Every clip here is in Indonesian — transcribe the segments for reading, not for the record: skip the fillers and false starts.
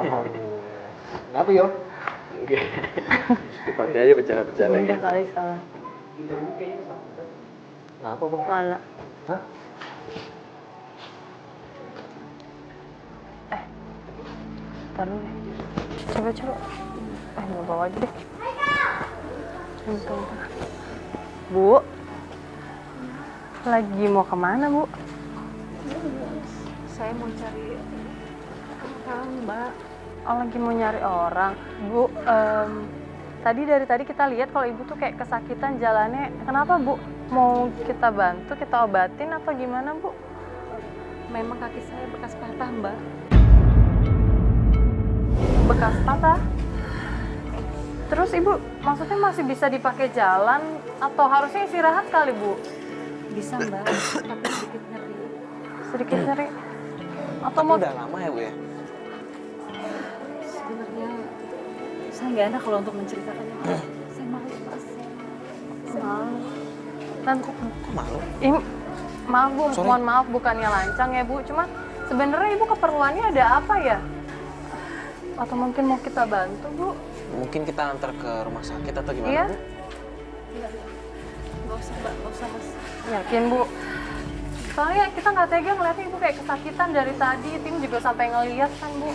Kenapa yo? Dipakai aja bercanda-bercanda Udah gitu. kali salah. Kenapa bang? Malah. Hah? Taruh deh. Coba. Nggak bawa aja deh. Bentar. Bu. Lagi mau kemana, Bu? Saya mau cari orang, Mbak. Oh, lagi mau nyari orang. Bu, dari tadi kita lihat kalau Ibu tuh kayak kesakitan jalannya. Kenapa, Bu? Mau kita bantu, kita obatin atau gimana, Bu? Memang kaki saya bekas patah, Mbak. Bekas patah? Terus Ibu maksudnya masih bisa dipakai jalan atau harusnya istirahat kali, Bu? Bisa, Mbak, tapi sedikit nyeri. Sedikit nyeri. Atau Tapi mau udah lama ya Bu ya? Sebenarnya saya nggak enak kalau untuk menceritakannya, Mbak. Saya malu, Mas. malu. Dan Kok malu? ini maaf, Bu, Sorry. mohon maaf bukannya lancang ya, Bu. Cuma sebenarnya Ibu keperluannya ada apa ya? Atau mungkin mau kita bantu, Bu? Mungkin kita antar ke rumah sakit atau gimana Iya. Bu? Nggak usah, Mbak. Nggak usah, Mas. Yakin, Bu? Soalnya kita nggak tega ngeliatnya Ibu kayak kesakitan dari tadi. Tim juga sampai ngeliat kan, Bu.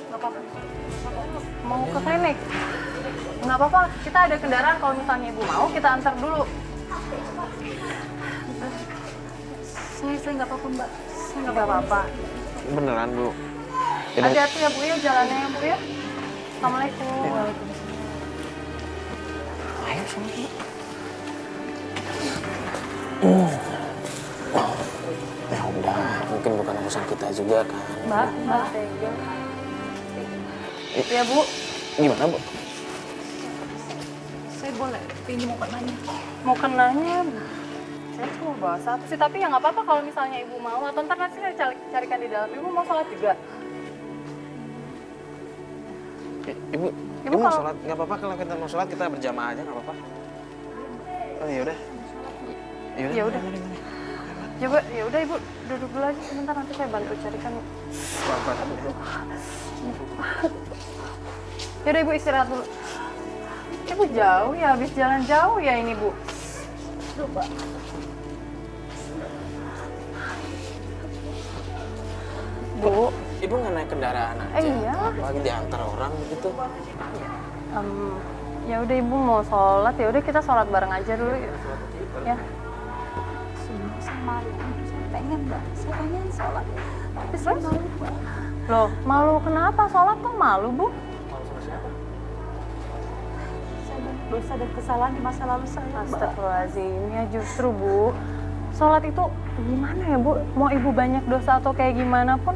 Nggak apa-apa. Mau ke klinik? Nggak apa-apa, kita ada kendaraan. Kalau misalnya Ibu mau, kita antar dulu. Saya nggak apa-apa, Mbak. Saya Nggak apa-apa. Beneran Bu? Yaudah. Hati-hati ya, Bu, ya. Jalannya ya, Bu, ya. Assalamualaikum. Ayo sama Bu. Ya udah, mungkin bukan urusan kita juga kan. Mbak, tega. Ya, Bu. Gimana Bu? Saya boleh pinjam mukanya. Mau kenanya, Bu. Saya cuma bawa satu sih, tapi ya nggak apa-apa kalau misalnya Ibu mau. Atau ntar nanti saya carikan di dalam. Ibu mau sholat juga? Ibu, Ibu mau kalau- sholat? Nggak apa-apa kalau kita mau sholat kita berjamaah aja nggak apa-apa. Oh yaudah. Ya udah. Coba, ya udah Ibu duduk dulu aja sebentar, nanti saya bantu carikan. Ya udah Ibu istirahat dulu. Ibu jauh ya, habis jalan jauh ya ini, Bu. Coba. Bu, Ibu nggak naik kendaraan aja? iya. Apalagi diantar orang gitu. Ya udah Ibu mau sholat, ya udah kita sholat bareng aja dulu ya. Ya. Sungguh saya malu. Saya pengen, Mbak. Saya pengen sholat. Tapi saya malu, Mbak. Loh, malu kenapa? Sholat kok malu, Bu? Saya banyak dosa dan kesalahan di masa lalu saya, Mbak. Astagfirullahaladzim, ya justru, Bu. Sholat itu gimana ya, Bu? Mau Ibu banyak dosa atau kayak gimana pun,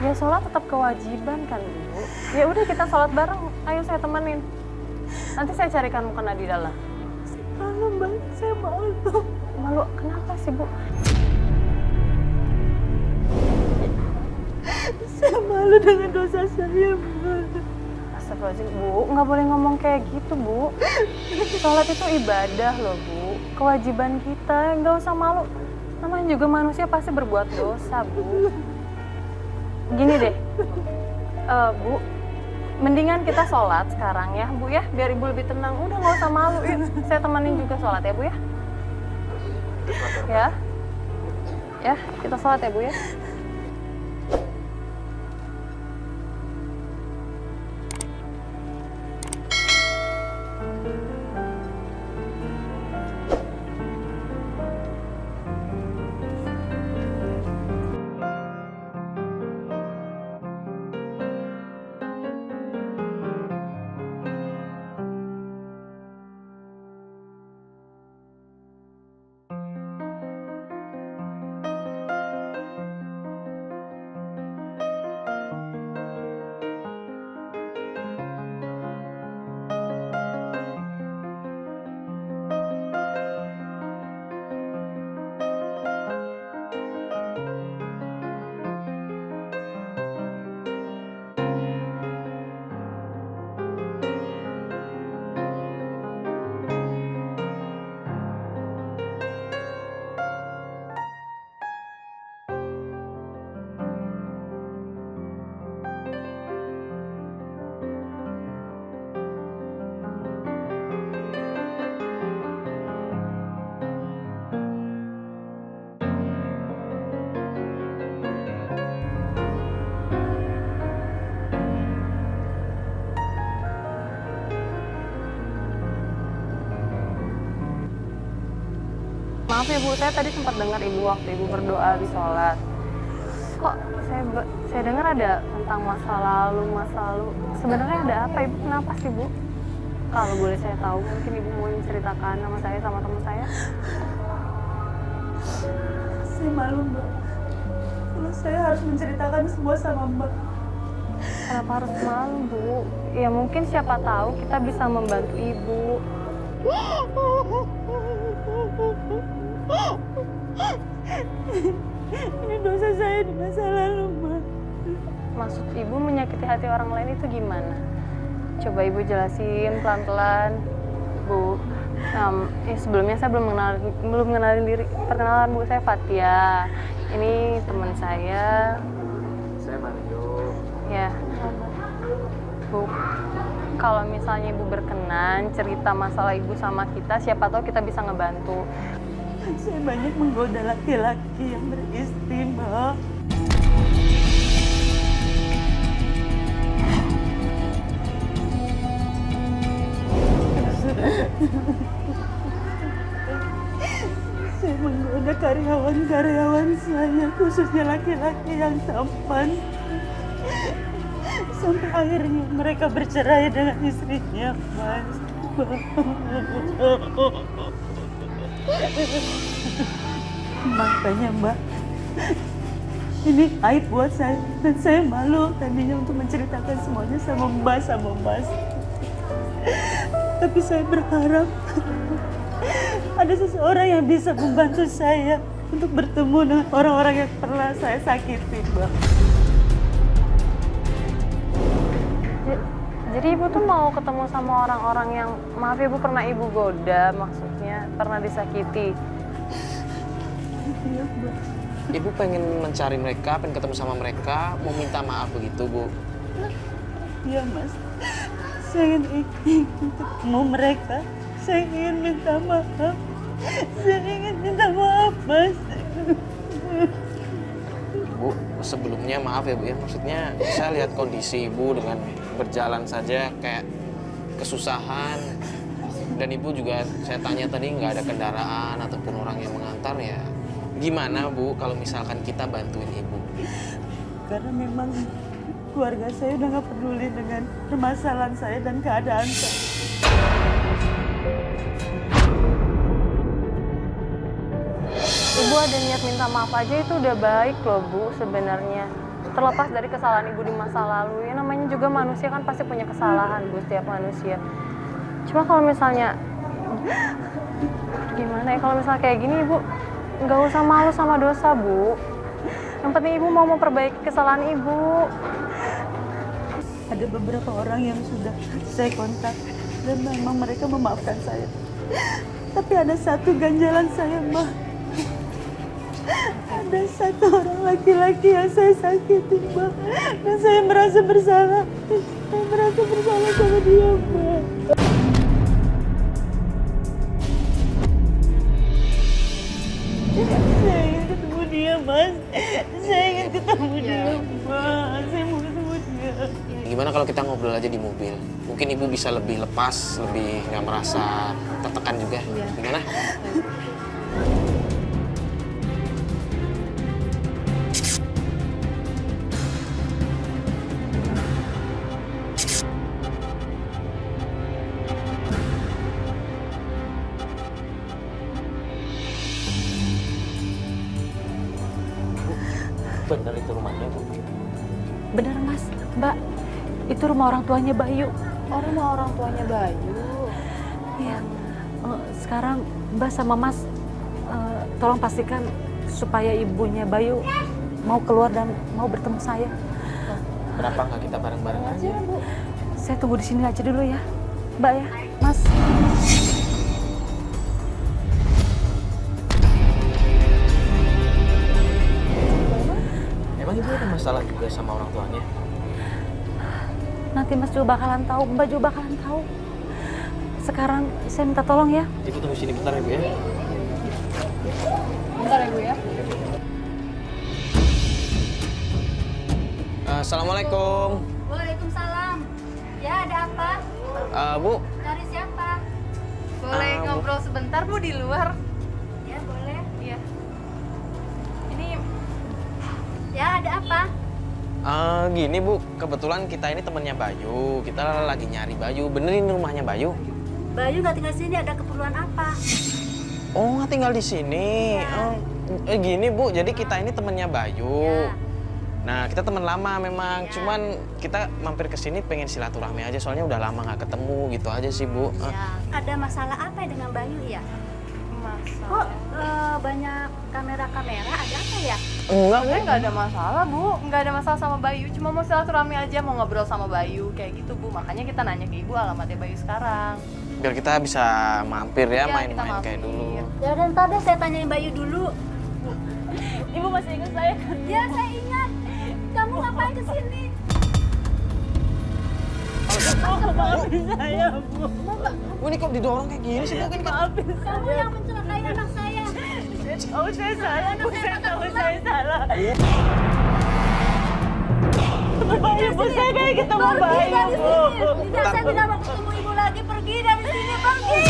ya sholat tetap kewajiban kan, Bu. Ya udah kita sholat bareng. Ayo saya temenin. Nanti saya carikan mukena di dalam. Malu, Mbak. Saya malu. Malu kenapa sih, Bu? Saya malu dengan dosa saya, Mbak. Astagfirullahaladzim, Bu. Nggak boleh ngomong kayak gitu, Bu. Sholat itu ibadah loh, Bu. Kewajiban kita, nggak usah malu. Namanya juga manusia pasti berbuat dosa, Bu. Gini deh, Bu. Mendingan kita sholat sekarang ya, Bu ya. Biar Ibu lebih tenang. Udah nggak usah malu. Yuk, saya temenin juga sholat ya, Bu ya. Ya. Ya, kita sholat ya, Bu ya. ya Bu, saya tadi sempat dengar Ibu waktu Ibu berdoa di sholat. Kok saya dengar ada tentang masa lalu. Sebenarnya ada apa Ibu? Kenapa sih Bu? Kalau boleh saya tahu, mungkin Ibu mau menceritakan sama saya sama teman saya. Saya malu, Mbak. Kalau saya harus menceritakan semua sama Mbak. Kenapa harus malu Bu? Ya mungkin siapa tahu kita bisa membantu Ibu. Ini dosa saya di masa lalu, Mbak. Maksud Ibu menyakiti hati orang lain itu gimana? Coba Ibu jelasin pelan-pelan, Bu. Sebelumnya saya belum kenalin diri. Perkenalan Bu, saya Fatia. Ini teman saya. Saya Mario. Ya, Bu. Kalau misalnya Ibu berkenan cerita masalah Ibu sama kita, siapa tahu kita bisa ngebantu. Saya banyak menggoda laki-laki yang beristri, Mbak. Saya menggoda karyawan-karyawan saya, khususnya laki-laki yang tampan. Sampai akhirnya mereka bercerai dengan istrinya, Mas. Makanya, Mbak, ini aib buat saya. Dan saya malu tadinya untuk menceritakan semuanya sama Mbak, sama Mas. Tapi saya berharap ada seseorang yang bisa membantu saya untuk bertemu dengan orang-orang yang pernah saya sakiti, Mbak. Jadi Ibu tuh mau ketemu sama orang-orang yang, maaf Ibu, pernah Ibu goda, maksudnya pernah disakiti. Iya, Mbak. Ibu pengen mencari mereka, pengen ketemu sama mereka, mau minta maaf begitu, Bu? Iya, Mas. Saya ingin ketemu mereka. Saya ingin minta maaf. Saya ingin minta maaf, Mas. Bu, sebelumnya maaf ya Bu ya, maksudnya saya lihat kondisi Ibu dengan berjalan saja kayak kesusahan. Dan Ibu juga saya tanya tadi nggak ada kendaraan ataupun orang yang mengantar ya. Gimana Bu kalau misalkan kita bantuin Ibu? Karena memang keluarga saya udah nggak peduli dengan permasalahan saya dan keadaan saya. Ibu ada niat minta maaf aja itu udah baik loh Bu sebenarnya. Terlepas dari kesalahan Ibu di masa lalu, ya namanya juga manusia kan pasti punya kesalahan Bu, setiap manusia. Cuma kalau misalnya, gimana ya, kalau misalnya kayak gini Ibu nggak usah malu sama dosa Bu. Yang penting Ibu mau memperbaiki kesalahan Ibu. Ada beberapa orang yang sudah saya kontak dan memang mereka memaafkan saya. Tapi ada satu ganjalan saya, Mbak. Ada satu orang laki-laki yang saya sakiti, Mbak. Dan saya merasa bersalah. Saya merasa bersalah sama dia, Mbak. Saya ingin ketemu dia, Mas. Saya ingin ketemu dia, Mbak. Saya mau ketemu dia. Gimana kalau kita ngobrol aja di mobil? Mungkin Ibu bisa lebih lepas, lebih nggak merasa tertekan juga. Gimana? Benar itu rumahnya, Bu? Benar Mas, Mbak, itu rumah orang tuanya Bayu. Oh, rumah orang tuanya Bayu. Iya. Sekarang Mbak sama Mas tolong pastikan supaya ibunya Bayu mau keluar dan mau bertemu saya. Kenapa nggak kita bareng-bareng aja? Saya tunggu di sini aja dulu ya, Mbak ya, Mas. Emang Ibu ada masalah juga sama orang tuanya? Nanti Mas juga bakalan tahu, Mbak juga bakalan tahu. Sekarang saya minta tolong ya. Ibu tunggu sini bentar ya, Bu ya. Bentar ya Bu ya. Assalamualaikum. Waalaikumsalam. Ya, ada apa? Bu, Cari siapa? Boleh ngobrol sebentar Bu di luar? Ya, boleh. Ya, ada apa? Gini Bu, kebetulan kita ini temennya Bayu. Kita lagi nyari Bayu. Bener ini rumahnya Bayu? Bayu nggak tinggal sini, ada keperluan apa? Oh, nggak tinggal di sini. Gini Bu, jadi kita ini temennya Bayu. Ya. Nah, kita teman lama memang. Ya. Cuman kita mampir ke sini pengen silaturahmi aja. Soalnya udah lama nggak ketemu gitu aja sih Bu. Ya. Ada masalah apa ya dengan Bayu ya? Kok banyak kamera-kamera, ada apa ya? Enggak, Sebenarnya nggak ada masalah, Bu. Nggak ada masalah sama Bayu. Cuma mau silaturahmi aja, mau ngobrol sama Bayu. Kayak gitu, Bu. Makanya kita nanya ke Ibu alamatnya Bayu sekarang. biar kita bisa mampir ya, Iya, kita main-main mampir. kayak dulu. Ya udah, ntar deh saya tanyain Bayu dulu. Ibu masih ingat saya kan? Ya, saya ingat. Kamu ngapain kesini? Maafin saya, Bu. Bu, ini kok didorong kayak gini sih Bu? Ini kan Maafin Kamu yang mencelakai anak saya. Oh, saya salah, Bu. Saya tahu saya salah. Bayu, Bu, saya kayak ketemu Pergi Bayu, dari Bu. sini. Tidak, saya tidak mau ketemu ibu lagi. Pergi dari sini, pergi.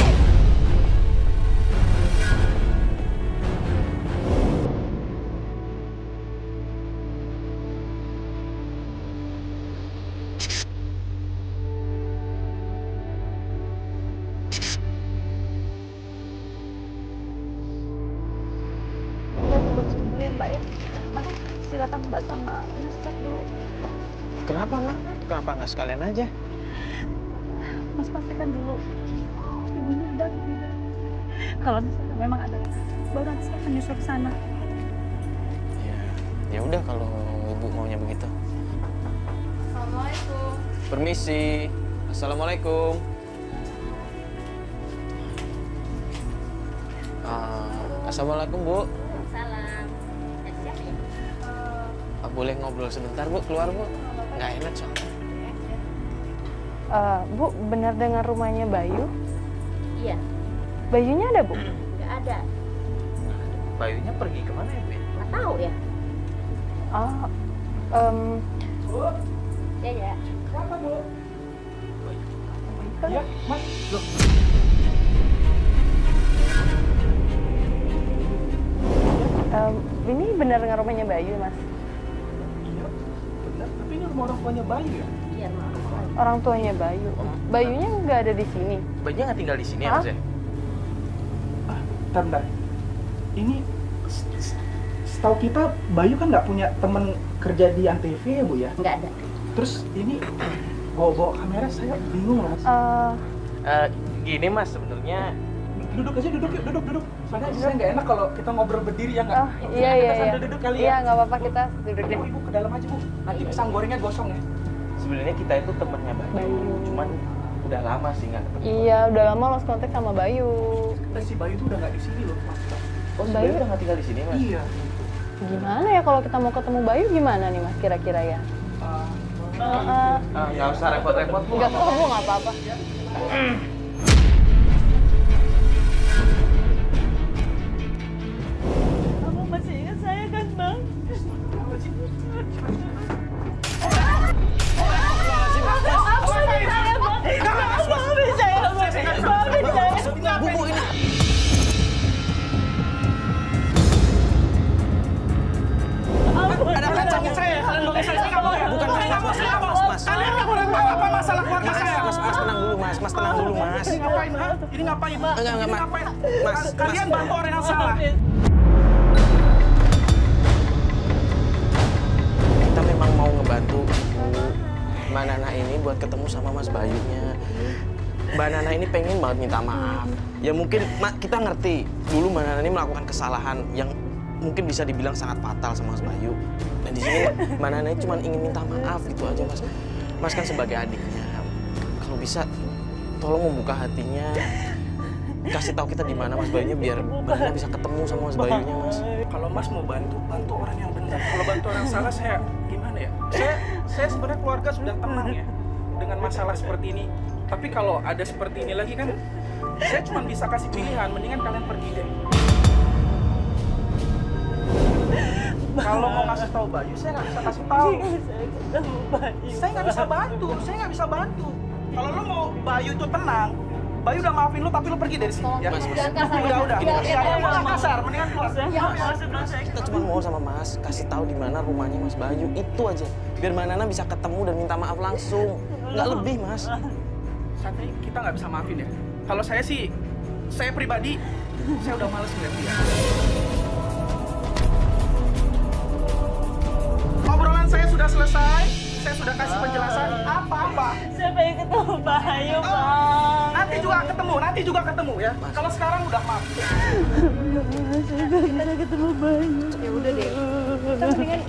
Silakan Mbak sama Mas cek dulu. kenapa Mak? Kenapa nggak sekalian aja? Mas pastikan dulu. Ibunya udah tidak. Kalau misalnya memang ada, baru nanti saya akan nyusul ke sana. Ya udah kalau Ibu maunya begitu. Assalamualaikum. Permisi. Assalamualaikum. Assalamualaikum Bu. Salam. Siapa ya? Boleh ngobrol sebentar Bu, keluar Bu? Nggak enak soalnya. Bu, benar dengan rumahnya Bayu? Iya, Bayunya ada, Bu? nggak ada. Bayunya pergi kemana ya Bu? Nggak tahu ya. Oh, Ya, ya. ini benar dengan rumahnya Bayu, Mas? Iya, benar. Tapi ini rumah orang tuanya Bayu ya? Iya, maaf. Orang tuanya Bayu. Bayunya nggak ada di sini. Bayunya nggak tinggal di sini ya Hah? Mas ya? Ah, bentar. Ini setahu kita Bayu kan nggak punya teman kerja di Antv ya Bu ya? Nggak ada. Terus ini bawa kamera saya bingung loh Mas. Gini Mas, sebenarnya Duduk aja, duduk yuk, duduk. Soalnya saya nggak enak kalau kita ngobrol berdiri ya nggak? Oh, iya. Kita sambil duduk kali Iya, ya. nggak apa-apa, kita duduk deh. Ibu ke dalam aja Bu. Nanti pisang gorengnya gosong ya. sebenarnya kita itu temennya Bayu, cuman udah lama sih nggak ketemu. Iya, udah lama lost kontak sama Bayu. Dan si Bayu tuh udah nggak di sini loh Mas. Oh, Bayu Bayu udah nggak tinggal di sini Mas? Iya. Gimana ya kalau kita mau ketemu Bayu gimana nih, Mas, kira-kira ya? Nggak usah repot-repot Bu. Enggak kok, Bu, nggak apa-apa. Kamu masih ingat saya kan, Bang? Maafin saya, Bang. Maafin saya. Bu, ini. Ada kacangnya saya. Kalian boleh saya nggak boleh. Bukan Mas. Kalian nggak boleh tahu apa masalah keluarga saya. Mas tenang dulu Mas. Mas tenang dulu Mas. Ini ngapain, ha? Ini ngapain? Enggak, Ini Mas. ngapain? Mas, Kalian Mas. bantu orang yang salah. Kita memang mau ngebantu Mbak Nana ini buat ketemu sama Mas Bayunya. Mbak Nana ini pengen banget minta maaf. Ya mungkin kita ngerti dulu Mbak Nana ini melakukan kesalahan yang mungkin bisa dibilang sangat fatal sama Mas Bayu. Dan di sini Mbak Nana ini cuma ingin minta maaf gitu aja Mas. Mas kan sebagai adiknya, kalau bisa tolong membuka hatinya, kasih tahu kita di mana Mas Bayunya biar Mbak Nana bisa ketemu sama Mas Bayunya Mas. Kalau Mas mau bantu, bantu orang yang benar. Kalau bantu orang salah, saya gimana ya? Saya sebenarnya keluarga sudah tenang ya dengan masalah seperti ini. Tapi kalau ada seperti ini lagi kan, saya cuma bisa kasih pilihan. Mendingan kalian pergi deh. Kalau mau kasih tahu Bayu, saya nggak bisa kasih tahu. Saya nggak bisa bantu. Kalau lo mau Bayu itu tenang, Bayu udah maafin lu tapi lu pergi dari sini ya. Mas, Jangan kasar. Udah. Gini, Mas. Iya, jangan kasar, mendingan keluar. Kita cuma mau sama Mas kasih tahu di mana rumahnya Mas Bayu, itu aja. Biar Mbak Nana bisa ketemu dan minta maaf langsung. Nggak lebih, Mas. Tapi kita nggak bisa maafin ya. Kalau saya sih, saya pribadi, saya udah males ngeliat dia. Obrolan saya sudah selesai. Saya sudah kasih penjelasan apa-apa. Saya pengen ketemu Bayu, Bang. Nanti juga ketemu ya. Kalau sekarang udah maaf. Saya pengen ketemu Bayu. Ya udah deh. Kita mendingan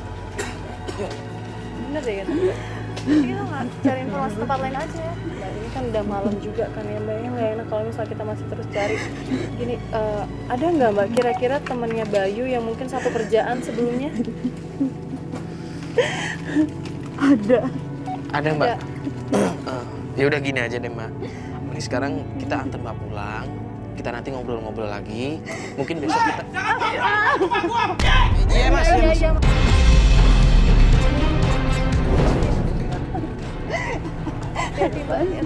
bener deh kata Mbak. Jadi kita nggak cari informasi tempat lain aja ya. Mbak, ini kan udah malam juga kan ya Mbak. Nggak enak kalau misalnya kita masih terus cari. Gini, ada nggak Mbak kira-kira temennya Bayu yang mungkin satu kerjaan sebelumnya? Ada, Mbak. Ya udah gini aja deh, Mbak. Ini sekarang kita antar Mbak pulang. Kita nanti ngobrol-ngobrol lagi. Mungkin besok kita... Iya, Mas. Iya, Mas. Jadi Mbak ya.